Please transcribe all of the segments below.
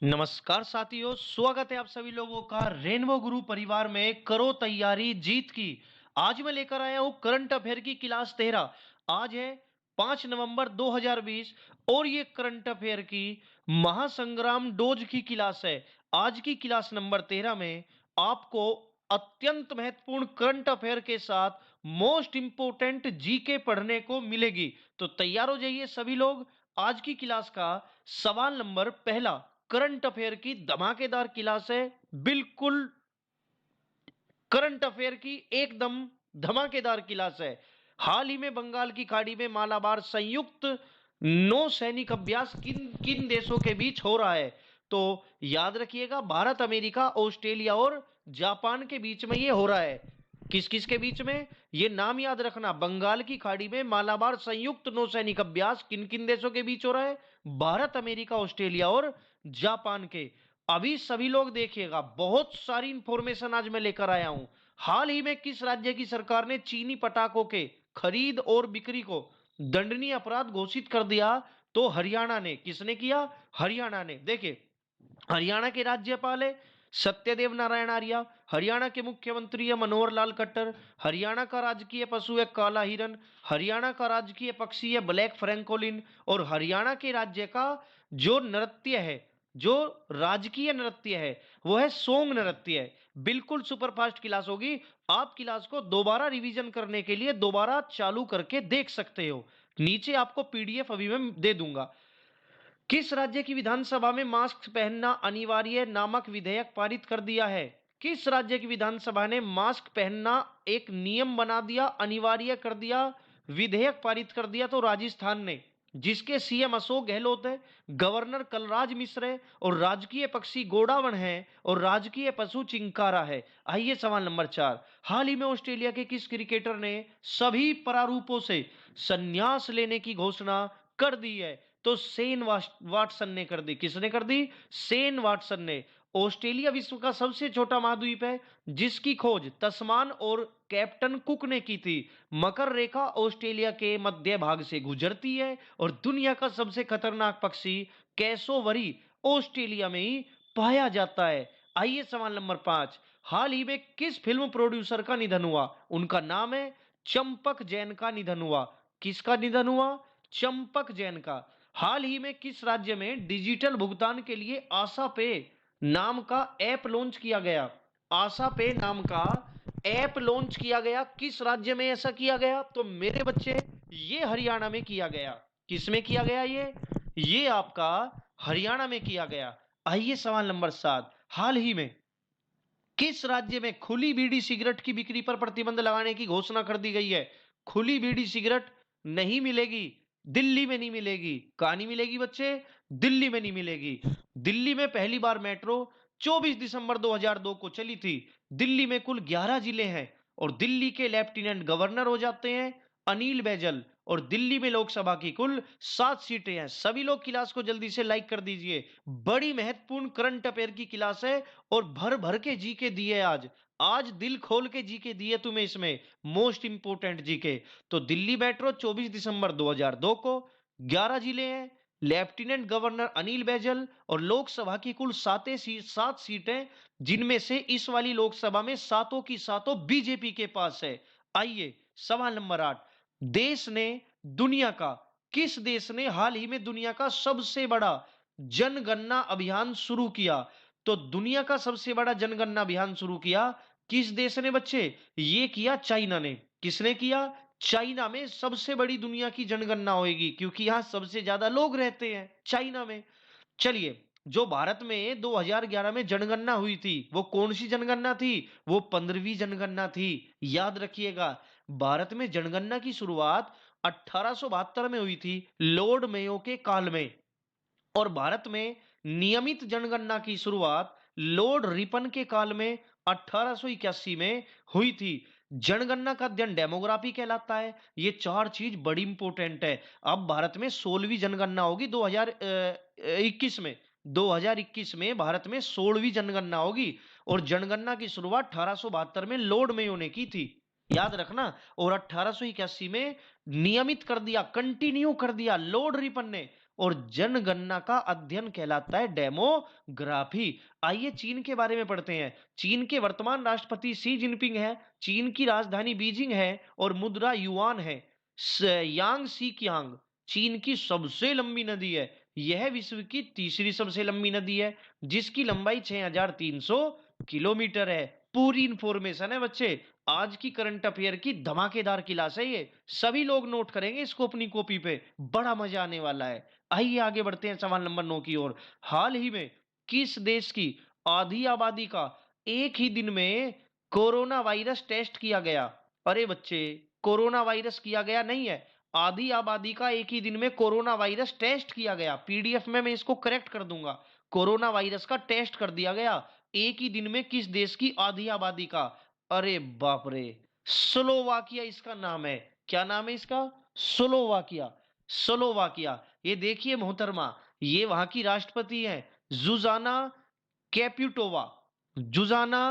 नमस्कार साथियों, स्वागत है आप सभी लोगों का रेनबो गुरु परिवार में। करो तैयारी जीत की। आज मैं लेकर आया हूं करंट अफेयर की क्लास 13। आज है 5 नवंबर 2020 और ये करंट अफेयर की महासंग्राम डोज की क्लास है। आज की क्लास नंबर 13 में आपको अत्यंत महत्वपूर्ण करंट अफेयर के साथ मोस्ट इंपोर्टेंट जीके पढ़ने को मिलेगी। तो तैयार हो जाइए सभी लोग। आज की क्लास का सवाल नंबर पहला, करंट अफेयर की धमाकेदार क्लास है। बिल्कुल करंट अफेयर की एकदम धमाकेदार क्लास है। हाल ही में बंगाल की खाड़ी में मालाबार संयुक्त नौसैनिक अभ्यास किन किन देशों के बीच हो रहा है? तो याद रखिएगा, भारत, अमेरिका, ऑस्ट्रेलिया और जापान के बीच में ये हो रहा है। किस किस के बीच में? ये नाम याद रखना, बंगाल की खाड़ी में मालाबार संयुक्त नौसैनिक अभ्यास किन किन देशों के बीच हो रहा है? भारत, अमेरिका, ऑस्ट्रेलिया और जापान के। अभी सभी लोग देखिएगा, बहुत सारी इंफॉर्मेशन आज मैं लेकर आया हूं। हाल ही में किस राज्य की सरकार ने चीनी पटाखों के खरीद और बिक्री को दंडनीय अपराध घोषित कर दिया? तो हरियाणा ने। किसने किया? हरियाणा ने। देखिए, हरियाणा के राज्यपाल है सत्यदेव नारायण आर्य। हरियाणा के मुख्यमंत्री है मनोहर लाल खट्टर। हरियाणा का राजकीय पशु है काला हिरन। हरियाणा का राजकीय पक्षी है ब्लैक फ्रैंकोलिन। और हरियाणा के राज्य का जो नृत्य है, जो राजकीय नृत्य है, वो है सोंग नृत्य है। बिल्कुल सुपरफास्ट क्लास होगी। आप क्लास को दोबारा रिवीजन करने के लिए दोबारा चालू करके देख सकते हो। नीचे आपको पीडीएफ अभी मैं दे दूंगा। किस राज्य की विधानसभा में मास्क पहनना अनिवार्य नामक विधेयक पारित कर दिया है? किस राज्य की विधानसभा ने मास्क पहनना एक नियम बना दिया, अनिवार्य कर दिया, विधेयक पारित कर दिया? तो राजस्थान ने, जिसके सीएम अशोक गहलोत है, गवर्नर कलराज मिश्र है और राजकीय पक्षी गोडावण है और राजकीय पशु चिंकारा है। आइए सवाल नंबर 4। हाल ही में ऑस्ट्रेलिया के किस क्रिकेटर ने सभी प्रारूपों से संन्यास लेने की घोषणा कर दी है? तो सेन वाटसन ने कर दी। किसने कर दी? सेन वाटसन ने। ऑस्ट्रेलिया विश्व का सबसे छोटा महाद्वीप है जिसकी खोज तस्मान और कैप्टन कुक ने की थी। मकर रेखा ऑस्ट्रेलिया के मध्य भाग से गुजरती है और दुनिया का सबसे खतरनाक पक्षी कैसोवरी ऑस्ट्रेलिया में ही पाया जाता है। आइए सवाल नंबर 5। हाल ही में किस फिल्म प्रोड्यूसर का निधन हुआ? उनका नाम है चंपक जैन का निधन हुआ। किसका निधन हुआ? चंपक जैन का। हाल ही में किस राज्य में डिजिटल भुगतान के लिए आशा पे नाम का ऐप लॉन्च किया गया? आशा पे नाम का ऐप लॉन्च किया गया। किस राज्य में ऐसा किया गया? तो मेरे बच्चे, ये हरियाणा में किया गया। किस में किया गया? ये आपका हरियाणा में किया गया। आइए सवाल नंबर 7। हाल ही में किस राज्य में खुली बीड़ी सिगरेट की बिक्री पर प्रतिबंध लगाने की घोषणा कर दी गई है? खुली बीड़ी सिगरेट नहीं मिलेगी, दिल्ली में नहीं मिलेगी। कहां नहीं मिलेगी बच्चे? दिल्ली में नहीं मिलेगी। दिल्ली में पहली बार मेट्रो 24 दिसंबर 2002 को चली थी। दिल्ली में कुल 11 जिले हैं और दिल्ली के लेफ्टिनेंट गवर्नर हो जाते हैं अनिल बैजल। और दिल्ली में लोकसभा की कुल 7 सीटें हैं। सभी लोग क्लास को जल्दी से लाइक कर दीजिए। बड़ी महत्वपूर्ण करंट अफेयर की क्लास है और भर भर के जीके दिए आज। आज दिल खोल के जीके दिए तुम्हें इसमें, मोस्ट इंपोर्टेंट जीके। तो दिल्ली मेट्रो 24 दिसंबर 2002 को, 11 जिले हैं, लेफ्टिनेंट गवर्नर अनिल बैजल और लोकसभा की कुल 7 सीटें, जिनमें से इस वाली लोकसभा में सातों की सातों बीजेपी के पास है। आइए सवाल नंबर 8। देश ने दुनिया का किस देश ने हाल ही में दुनिया का सबसे बड़ा जनगणना अभियान शुरू किया? तो दुनिया का सबसे बड़ा जनगणना अभियान शुरू किया किस देश ने बच्चे? ये किया चाइना ने। किसने किया? चाइना में सबसे बड़ी दुनिया की जनगणना होगी क्योंकि यहां सबसे ज्यादा लोग रहते हैं, चाइना में। चलिए, जो भारत में 2011 में जनगणना हुई थी, वो कौन सी जनगणना थी? वो 15वीं जनगणना थी। याद रखिएगा, भारत में जनगणना की शुरुआत 1872 में हुई थी, लॉर्ड मेयो के काल में। और भारत में नियमित जनगणना की शुरुआत लॉर्ड रिपन के काल में 1881 में हुई थी। जनगणना का अध्ययन डेमोग्राफी कहलाता है। ये चार चीज बड़ी इंपॉर्टेंट है। अब भारत में 16वीं जनगणना होगी 2021 में। 2021 में भारत में 16वीं जनगणना होगी और जनगणना की शुरुआत 1872 में लॉर्ड मेयो ने की थी। याद रखना। और 1881 में नियमित कर दिया, कंटिन्यू कर दिया लॉर्ड रिपन ने। और जनगणना का अध्ययन कहलाता है डेमोग्राफी। आइए चीन के बारे में पढ़ते हैं। चीन के वर्तमान राष्ट्रपति शी जिनपिंग है। चीन की राजधानी बीजिंग है और मुद्रा युआन है। यांगसी कियांग चीन की सबसे लंबी नदी है। यह विश्व की तीसरी सबसे लंबी नदी है जिसकी लंबाई 6300 किलोमीटर है। पूरी इंफॉर्मेशन है बच्चे। आज की करंट अफेयर की धमाकेदार क्लास है ये। सभी लोग नोट करेंगे इसको अपनी कॉपी पे, बड़ा मजा आने वाला है। आइए आगे बढ़ते हैं सवाल नंबर 9 की ओर। हाल ही में किस देश की आधी आबादी का एक ही दिन में कोरोना वायरस टेस्ट किया गया? अरे बच्चे, कोरोना वायरस किया गया नहीं है, आधी आबादी का एक ही दिन में कोरोना वायरस टेस्ट किया गया। पीडीएफ में मैं इसको करेक्ट कर दूंगा। कोरोना वायरस का टेस्ट कर दिया गया एक ही दिन में किस देश की आधी आबादी का? अरे बाप रे, स्लोवाकिया इसका नाम है। क्या नाम है इसका? स्लोवाकिया। स्लोवाकिया। ये देखिए मोहतरमा, ये वहां की राष्ट्रपति हैं जुजाना कैप्युटोवा। जुजाना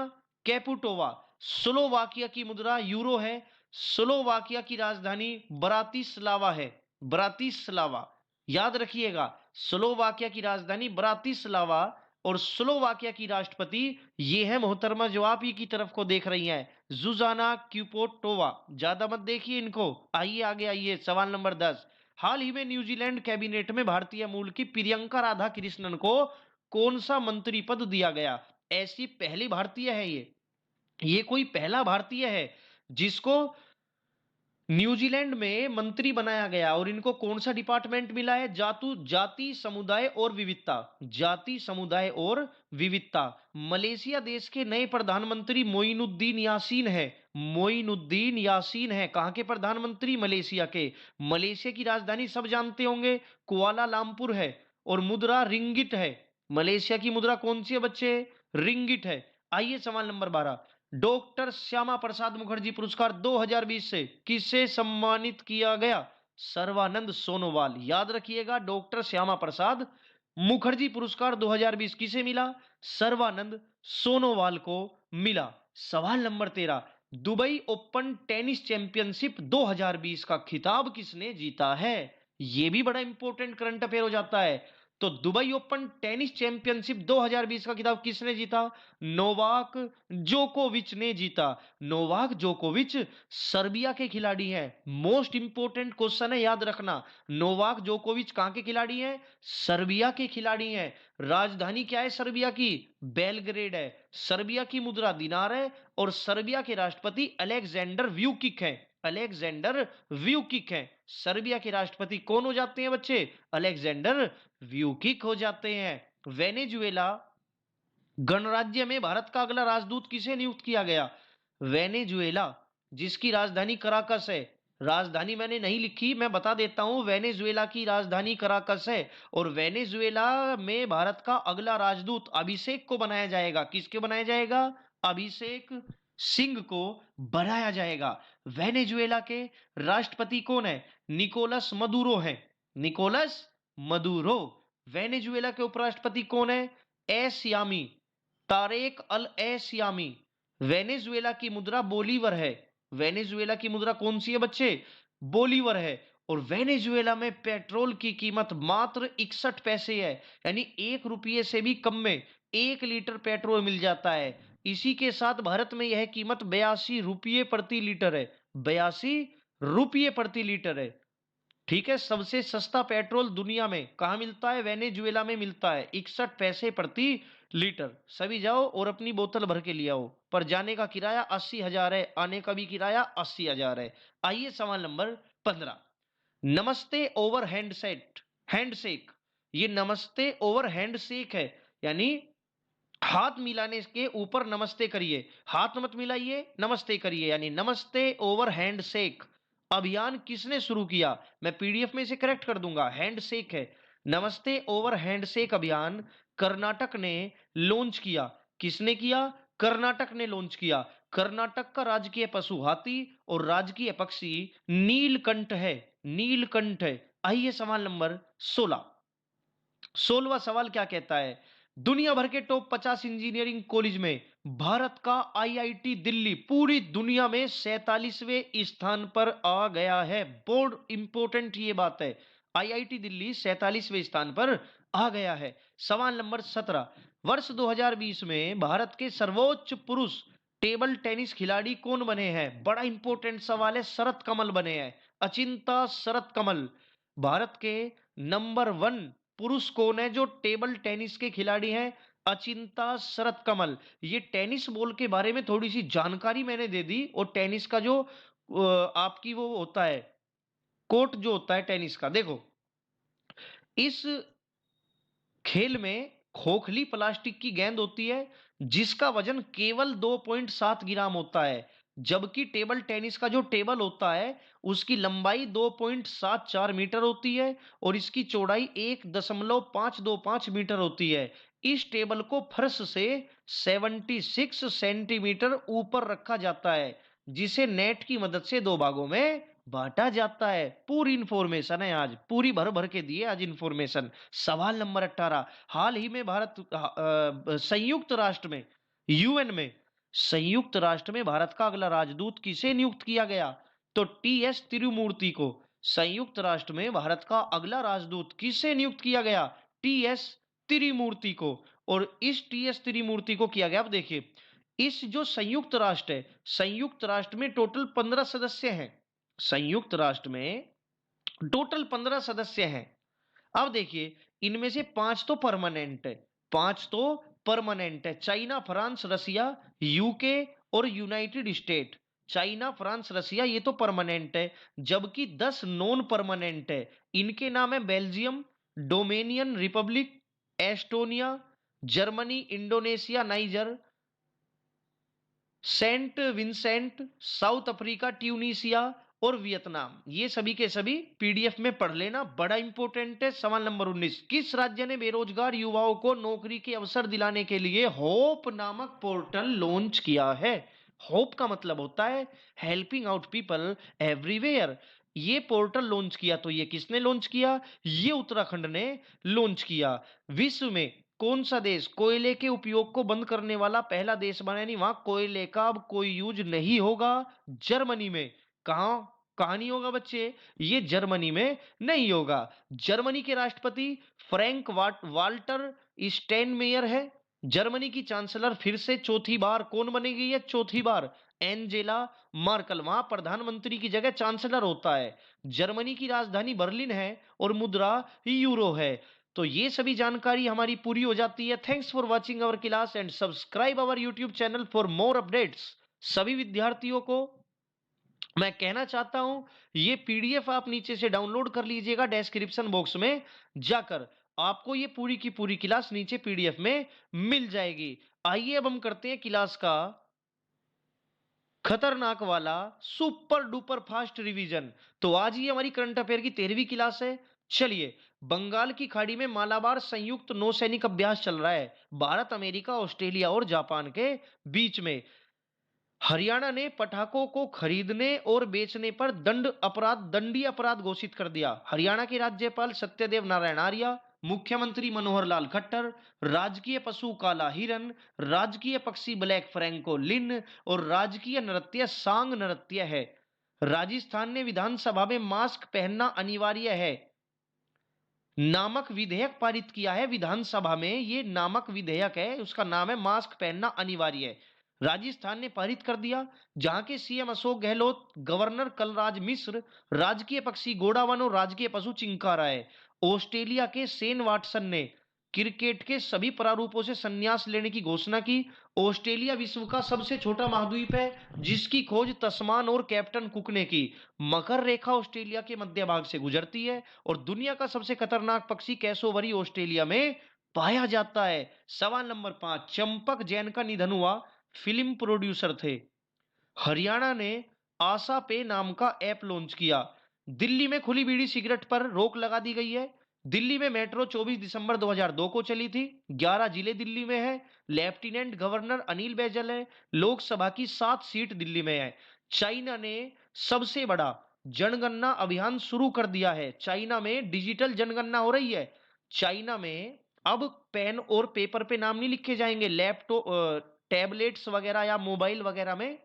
कैपुटोवा। स्लोवाकिया की मुद्रा यूरो है। स्लोवाकिया की राजधानी ब्रातिस्लावा है। ब्रातिस्लावा, याद रखिएगा। स्लोवाकिया की राजधानी ब्रातिस्लावा और स्लोवाकिया की राष्ट्रपति ये है मोहतरमा जो आप ही की तरफ को देख रही हैं, जुजाना क्यूपोटोवा। ज्यादा मत देखिए इनको। आइए आगे आइए, सवाल नंबर 10। हाल ही में न्यूजीलैंड कैबिनेट में भारतीय मूल की प्रियंका राधा कृष्णन को कौन सा मंत्री पद दिया गया? ऐसी पहली भारतीय है ये कोई पहला भारतीय है जिसको न्यूजीलैंड में मंत्री बनाया गया। और इनको कौन सा डिपार्टमेंट मिला है? जाति समुदाय और विविधता। जाति समुदाय और विविधता। मलेशिया देश के नए प्रधानमंत्री मोइनुद्दीन यासीन है। मोइनुद्दीन यासीन है। कहां के प्रधानमंत्री? मलेशिया के। मलेशिया की राजधानी सब जानते होंगे, कुआलालंपुर है और मुद्रा रिंगिट है। मलेशिया की मुद्रा कौन सी है बच्चे? रिंगिट है। आइए सवाल नंबर 12। डॉक्टर श्यामा प्रसाद मुखर्जी पुरस्कार 2020 से किसे सम्मानित किया गया? सर्वानंद सोनोवाल। याद रखिएगा, डॉक्टर श्यामा प्रसाद मुखर्जी पुरस्कार 2020 किसे मिला? सर्वानंद सोनोवाल को मिला। सवाल number 13। Dubai open tennis championship 2020 का खिताब किसने जीता है? यह भी बड़ा इंपॉर्टेंट करंट अफेयर हो जाता है। तो दुबई ओपन टेनिस चैंपियनशिप 2020 का खिताब किसने जीता? नोवाक जोकोविच ने जीता। नोवाक जोकोविच सर्बिया के खिलाड़ी हैं। मोस्ट इंपोर्टेंट क्वेश्चन है, याद रखना। नोवाक जोकोविच कहां के खिलाड़ी हैं? सर्बिया के खिलाड़ी हैं। राजधानी क्या है सर्बिया की? बेलग्रेड है। सर्बिया की मुद्रा दिनार है और सर्बिया के राष्ट्रपति अलेक्जेंडर व्यूकिक हैं। अलेक्जेंडर व्यूकिक हैं। सर्बिया के राष्ट्रपति कौन हो जाते हैं बच्चे? अलेक्जेंडर व्यूकिक हो जाते हैं। वेनेजुएला गणराज्य में भारत का अगला राजदूत किसे नियुक्त किया गया? वेनेजुएला जिसकी राजधानी कराकस है। राजधानी मैंने नहीं लिखी, मैं बता देता हूं। वेनेजुएला की राजधानी कराकस है और वेनेजुएला में भारत का अगला राजदूत अभिषेक को बनाया जाएगा। किसके बनाया जाएगा? अभिषेक सिंह को बनाया जाएगा। वेनेजुएला के राष्ट्रपति कौन है? निकोलस मदुरो है। Nicolas Maduro. वेनेजुएला के उपराष्ट्रपति कौन है? एसियामी, तारेक अल एसियामी। वेनेजुएला की मुद्रा बोलीवर है। वेनेजुएला की मुद्रा कौन सी है बच्चे? बोलीवर है। और वेनेजुएला में पेट्रोल की कीमत मात्र 61 पैसे है, यानी 1 रुपये से भी कम में 1 लीटर पेट्रोल मिल जाता है। इसी के साथ भारत में यह कीमत 82 रुपये प्रति लीटर है। 82 रुपये प्रति लीटर है। ठीक है, सबसे सस्ता पेट्रोल दुनिया में कहां मिलता है? वेनेजुएला में मिलता है, 61 पैसे प्रति लीटर। सभी जाओ और अपनी बोतल भर के लिया आओ। पर जाने का किराया 80,000 है, आने का भी किराया 80,000 है। आइए सवाल नंबर 15। नमस्ते ओवर हैंडशेक। ये नमस्ते ओवर हैंडशेक है, यानी हाथ मिलाने के ऊपर नमस्ते करिए। हाथ मत मिलाइए, नमस्ते करिए, यानी नमस्ते ओवर हैंडशेक अभियान किसने शुरू किया? मैं पीडीएफ में इसे करेक्ट कर दूंगा, हैंडशेक है। नमस्ते ओवर हैंडशेक अभियान कर्नाटक ने लॉन्च किया। किसने किया? कर्नाटक ने लॉन्च किया। कर्नाटक का राजकीय पशु हाथी और राजकीय पक्षी नीलकंठ है। नीलकंठ है। आइए सवाल नंबर 16। 16वां सवाल क्या कहता है? दुनिया भर के टॉप 50 इंजीनियरिंग कॉलेज में भारत का आईआईटी दिल्ली पूरी दुनिया में 47वें स्थान पर आ गया है। बहुत इंपॉर्टेंट ये बात है। आईआईटी दिल्ली 47वें स्थान पर आ गया है। सवाल नंबर 17, वर्ष 2020 में भारत के सर्वोच्च पुरुष टेबल टेनिस खिलाड़ी कौन बने हैं? बड़ा इंपॉर्टेंट सवाल है। शरत कमल बने हैं, अचिंता शरत कमल। भारत के नंबर 1 पुरुष कौन है जो टेबल टेनिस के खिलाड़ी हैं? अचिंता शरत कमल। ये टेनिस बॉल के बारे में थोड़ी सी जानकारी मैंने दे दी, और टेनिस का जो आपकी वो होता है कोर्ट जो होता है टेनिस का, देखो इस खेल में खोखली प्लास्टिक की गेंद होती है जिसका वजन केवल 2.7 ग्राम होता है, जबकि टेबल टेनिस का जो टेबल होता है उसकी लंबाई 2.74 मीटर होती है और इसकी चौड़ाई 1.525 मीटर होती है। इस टेबल को फर्श से 76 सेंटीमीटर ऊपर रखा जाता है, जिसे नेट की मदद से दो भागों में बांटा जाता है। पूरी इंफॉर्मेशन है, आज पूरी भर भर के दिए आज इंफॉर्मेशन। सवाल नंबर 18, हाल ही में संयुक्त राष्ट्र में यूएन में संयुक्त राष्ट्र में भारत का अगला राजदूत किसे नियुक्त किया गया? तो टीएस तिरुमूर्ति को। संयुक्त राष्ट्र में भारत का अगला राजदूत किसे नियुक्त किया गया? टीएस तिरुमूर्ति को। और इस टीएस तिरुमूर्ति को किया गया, अब देखिए इस जो संयुक्त राष्ट्र है, संयुक्त राष्ट्र में टोटल 15 सदस्य हैं। संयुक्त राष्ट्र में टोटल 15 सदस्य हैं। अब देखिए इनमें से 5 तो परमानेंट है, 5 तो परमानेंट है। चाइना, फ्रांस, रसिया, यूके और यूनाइटेड स्टेट। चाइना, फ्रांस, रसिया ये तो परमानेंट है, जबकि 10 नॉन परमानेंट है। इनके नाम है Belgium, Dominican Republic, Estonia, Germany, Indonesia, Niger, Saint Vincent, South Africa, Tunisia और वियतनाम। ये सभी के सभी पीडीएफ में पढ़ लेना, बड़ा इंपॉर्टेंट है। सवाल नंबर 19, किस राज्य ने बेरोजगार युवाओं को नौकरी के अवसर दिलाने के लिए होप नामक पोर्टल लॉन्च किया है? होप का मतलब होता है हेल्पिंग आउट पीपल एवरीवेयर। ये पोर्टल लॉन्च किया, तो ये किसने लॉन्च किया? ये उत्तराखंड ने लॉन्च किया। विश्व में कौन सा देश कोयले के उपयोग को बंद करने वाला पहला देश बना? यानी वहां कोयले का अब कोई यूज नहीं होगा। जर्मनी में। कहां नहीं होगा बच्चे? ये जर्मनी में नहीं होगा। जर्मनी के राष्ट्रपति फ्रैंक वाल्टर स्टेनमेयर है। जर्मनी की चांसलर फिर से चौथी बार कौन बनेगी? है चौथी बार एंजेला मार्कल। वहां प्रधानमंत्री की जगह चांसलर होता है। जर्मनी की राजधानी बर्लिन है और मुद्रा यूरो है। तो ये सभी जानकारी हमारी पूरी हो जाती है। Thanks for watching our class and subscribe our YouTube channel for more updates. सभी विद्यार्थियों को मैं कहना चाहता हूं ये पीडीएफ आप नीचे से डाउनलोड कर लीजिएगा, डिस्क्रिप्शन बॉक्स में जाकर आपको ये पूरी की पूरी क्लास नीचे पीडीएफ में मिल जाएगी। आइए अब हम करते हैं क्लास का खतरनाक वाला सुपर डुपर फास्ट रिवीजन। तो आज ही हमारी करंट अफेयर की 13वीं क्लास है। चलिए, बंगाल की खाड़ी में मालाबार संयुक्त नौसैनिक अभ्यास चल रहा है भारत, अमेरिका, ऑस्ट्रेलिया और जापान के बीच में। हरियाणा ने पटाखों को खरीदने और बेचने पर दंडीय अपराध घोषित कर दिया। हरियाणा के राज्यपाल सत्यदेव नारायण आर्य, मुख्यमंत्री मनोहर लाल खट्टर, राजकीय पशु काला हिरन, राजकीय पक्षी ब्लैक फ्रैंकोलिन और राजकीय नृत्य सांग नृत्य है। राजस्थान ने विधानसभा में मास्क पहनना अनिवार्य है नामक विधेयक पारित किया है। विधानसभा में ये नामक विधेयक है, उसका नाम है मास्क पहनना अनिवार्य है। राजस्थान ने पारित कर दिया, जहां के सीएम अशोक गहलोत, गवर्नर कलराज मिश्र, राजकीय पक्षी गोडावन और राजकीय पशु चिंकारा है। ऑस्ट्रेलिया के शेन वाटसन ने क्रिकेट के सभी प्रारूपों से संन्यास लेने की घोषणा की। ऑस्ट्रेलिया विश्व का सबसे छोटा महाद्वीप है जिसकी खोज तस्मान और कैप्टन कुक ने की। मकर रेखा ऑस्ट्रेलिया के मध्य भाग से गुजरती है और दुनिया का सबसे खतरनाक पक्षी कैसोवरी ऑस्ट्रेलिया में पाया जाता है। सवाल नंबर 5, चंपक जैन का निधन हुआ, फिल्म प्रोड्यूसर थे। हरियाणा ने आशा पे नाम का ऐप लॉन्च किया। दिल्ली में खुली बीड़ी सिगरेट पर रोक लगा दी गई है। दिल्ली में मेट्रो 24 दिसंबर 2002 को चली थी। 11 जिले दिल्ली में है। लेफ्टिनेंट गवर्नर अनिल बैजल है। लोकसभा की 7 सीट दिल्ली में है। चाइना ने सबसे बड़ा जनगणना अभियान शुरू कर दिया है। चाइना में डिजिटल जनगणना हो रही है। चाइना में अब पेन और पेपर पे नाम नहीं लिखे जाएंगे, लैपटॉप टैबलेट्स वगैरह या मोबाइल वगैरह में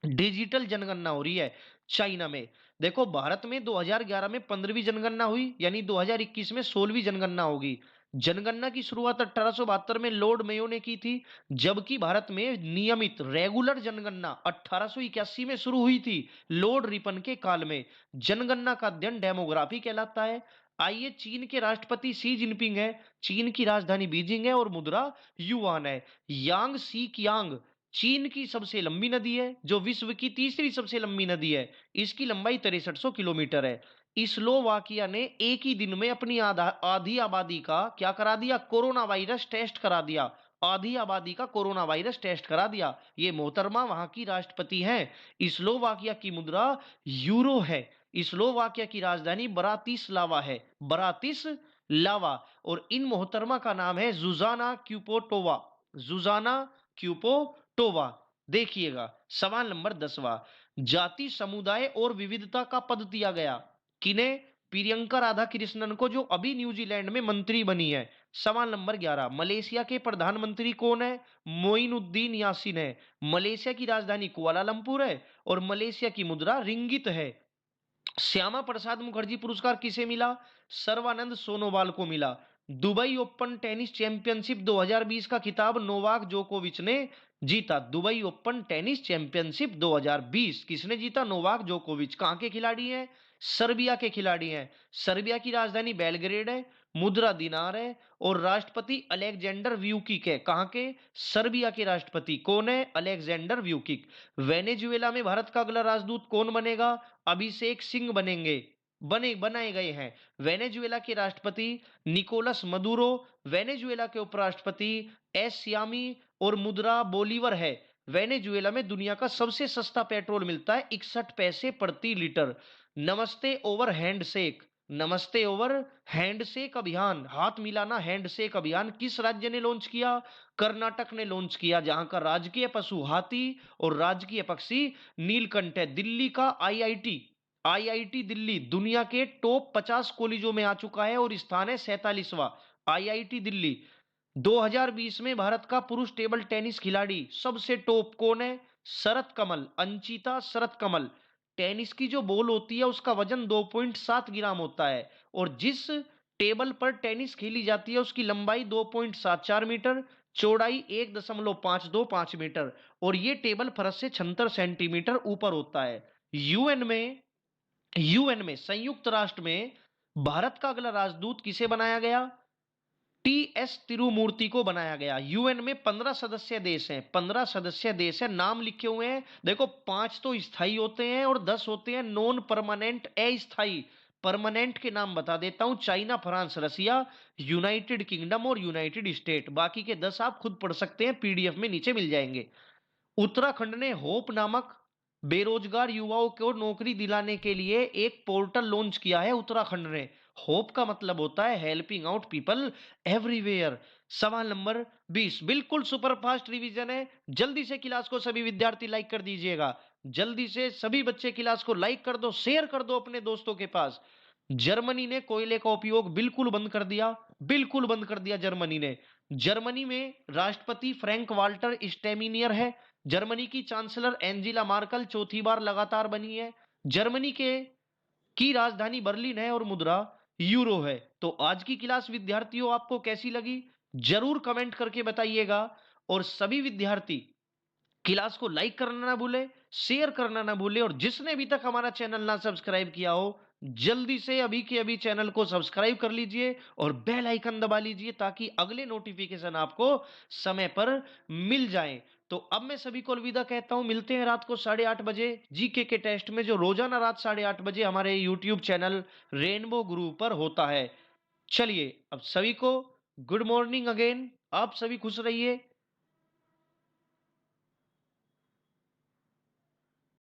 डिजिटल जनगणना हो रही है चाइना में। देखो भारत में 2011 में 15वीं जनगणना हुई, यानी 2021 में 16वीं जनगणना होगी। जनगणना की शुरुआत 1872 में लॉर्ड मेयो ने की थी, जबकि भारत में नियमित रेगुलर जनगणना 1881 में शुरू हुई थी, लॉर्ड रिपन के काल में। जनगणना का अध्ययन डेमोग्राफी कहलाता है। आइए, चीन के राष्ट्रपति शी जिनपिंग है, चीन की राजधानी बीजिंग है और मुद्रा युआन है। यांग सी कियांग चीन की सबसे लंबी नदी है, जो विश्व की तीसरी सबसे लंबी नदी है। इसकी लंबाई 6300 किलोमीटर है। स्लोवाकिया ने एक ही दिन में अपनी आधी आबादी का क्या करा दिया? कोरोना वायरस टेस्ट करा दिया। आधी आबादी का कोरोना वायरस टेस्ट करा दिया। ये मोहतरमा वहां की राष्ट्रपति हैं। स्लोवाकिया की मुद्रा यूरो है। स्लोवाकिया की राजधानी ब्रातिस्लावा है। ब्रातिस्लावा। और इन मोहतरमा का नाम है जुजाना क्यूपोटोवा। जुजाना क्यूपोटोवा। देखिएगा सवाल नंबर 10वां। जाति, समुदाय और विविधता का पद दिया गया किन्हें? प्रियंका राधा कृष्णन को, जो अभी न्यूजीलैंड में मंत्री बनी है। सवाल नंबर 11। मलेशिया के प्रधानमंत्री कौन है? मोइनुद्दीन यासीन है। मलेशिया की राजधानी कुआलालंपुर है और मलेशिया की मुद्रा रिंगित है। श्यामा प्रसाद मुखर्जी पुरस्कार किसे मिला? सर्वानंद सोनोवाल को मिला। दुबई ओपन टेनिस चैंपियनशिप 2020 का खिताब नोवाक जोकोविच ने जीता। दुबई ओपन टेनिस चैंपियनशिप 2020 किसने जीता? नोवाक जोकोविच। कहां के खिलाड़ी हैं? सर्बिया के खिलाड़ी हैं। सर्बिया की राजधानी बेलग्रेड है, मुद्रा दिनार है और राष्ट्रपति अलेक्जेंडर व्यूकिक है। कहां के? सर्बिया के राष्ट्रपति कौन है? अलेक्जेंडर व्यूकिक। वेनेजुएला में भारत का अगला राजदूत कौन बनेगा? अभिषेक सिंह बनाए गए हैं। वेनेजुएला के राष्ट्रपति निकोलस मदुरो, वेनेजुएला के उपराष्ट्रपति एस सियामी और मुद्रा बोलीवर है। वेनेजुएला में दुनिया का सबसे सस्ता पेट्रोल मिलता है, 61 पैसे प्रति लीटर। नमस्ते ओवर हैंडशेक, नमस्ते ओवर हैंडशेक अभियान, हाथ मिलाना हैंडशेक अभियान किस राज्य ने लॉन्च किया? कर्नाटक ने लॉन्च किया, जहां का राजकीय पशु हाथी और राजकीय पक्षी नीलकंठ है। दिल्ली का आईआईटी दिल्ली दुनिया के टॉप 50 कॉलेजों में आ चुका है और स्थान है 47वां। आईआईटी दिल्ली। 2020 में भारत का पुरुष टेबल टेनिस खिलाड़ी सबसे टॉप कौन है? शरत कमल, अंचिता शरत कमल। टेनिस की जो बॉल होती है उसका वजन 2.7 ग्राम होता है और जिस टेबल पर टेनिस खेली जाती है उसकी लंबाई 2.74 मीटर, चौड़ाई 1.525 मीटर और ये टेबल फर्श से 76 सेंटीमीटर ऊपर होता है। यूएन में संयुक्त राष्ट्र में भारत का अगला राजदूत किसे बनाया गया? टीएस तिरुमूर्ति को बनाया गया। यूएन में 15 सदस्य देश हैं, 15 सदस्य देश हैं, नाम लिखे हुए हैं। देखो 5 तो स्थायी होते हैं और 10 होते हैं नॉन परमानेंट, अस्थायी। परमानेंट के नाम बता देता हूं, चाइना, फ्रांस, रसिया, यूनाइटेड किंगडम और यूनाइटेड स्टेट। बाकी के 10 आप खुद पढ़ सकते हैं, पीडीएफ में नीचे मिल जाएंगे। उत्तराखंड ने होप नामक बेरोजगार युवाओं को नौकरी दिलाने के लिए एक पोर्टल लॉन्च किया है। उत्तराखंड ने। होप का मतलब होता है हेल्पिंग आउट पीपल एवरीवेयर। सवाल नंबर 20 बिल्कुल सुपरफास्ट रिवीजन है। जल्दी से क्लास को सभी विद्यार्थी लाइक कर दीजिएगा। जल्दी से सभी बच्चे क्लास को लाइक कर दो, शेयर कर दो अपने दोस्तों के पास। जर्मनी ने कोयले का उपयोग बिल्कुल बंद कर दिया। बिल्कुल बंद कर दिया जर्मनी ने। जर्मनी में राष्ट्रपति फ्रैंक वाल्टर स्टेमिनियर है। जर्मनी की चांसलर एंजेला मार्कल चौथी बार लगातार बनी है। जर्मनी के की राजधानी बर्लिन है और मुद्रा यूरो है। तो आज की क्लास विद्यार्थियों आपको कैसी लगी? जरूर कमेंट करके बताइएगा। और सभी विद्यार्थी क्लास को लाइक करना ना भूले, शेयर करना ना भूले और जिसने अभी तक हमारा चैनल ना सब्सक्राइब किया हो, जल्दी से अभी के अभी चैनल को सब्सक्राइब कर लीजिए और बेल आइकन दबा लीजिए ताकि अगले नोटिफिकेशन आपको समय पर मिल जाए। तो अब मैं सभी को अलविदा कहता हूं। मिलते हैं रात को 8:30 बजे जीके के टेस्ट में, जो रोजाना रात 8:30 बजे हमारे यूट्यूब चैनल रेनबो गुरु पर होता है। चलिए अब सभी को गुड मॉर्निंग अगेन। आप सभी खुश रहिए,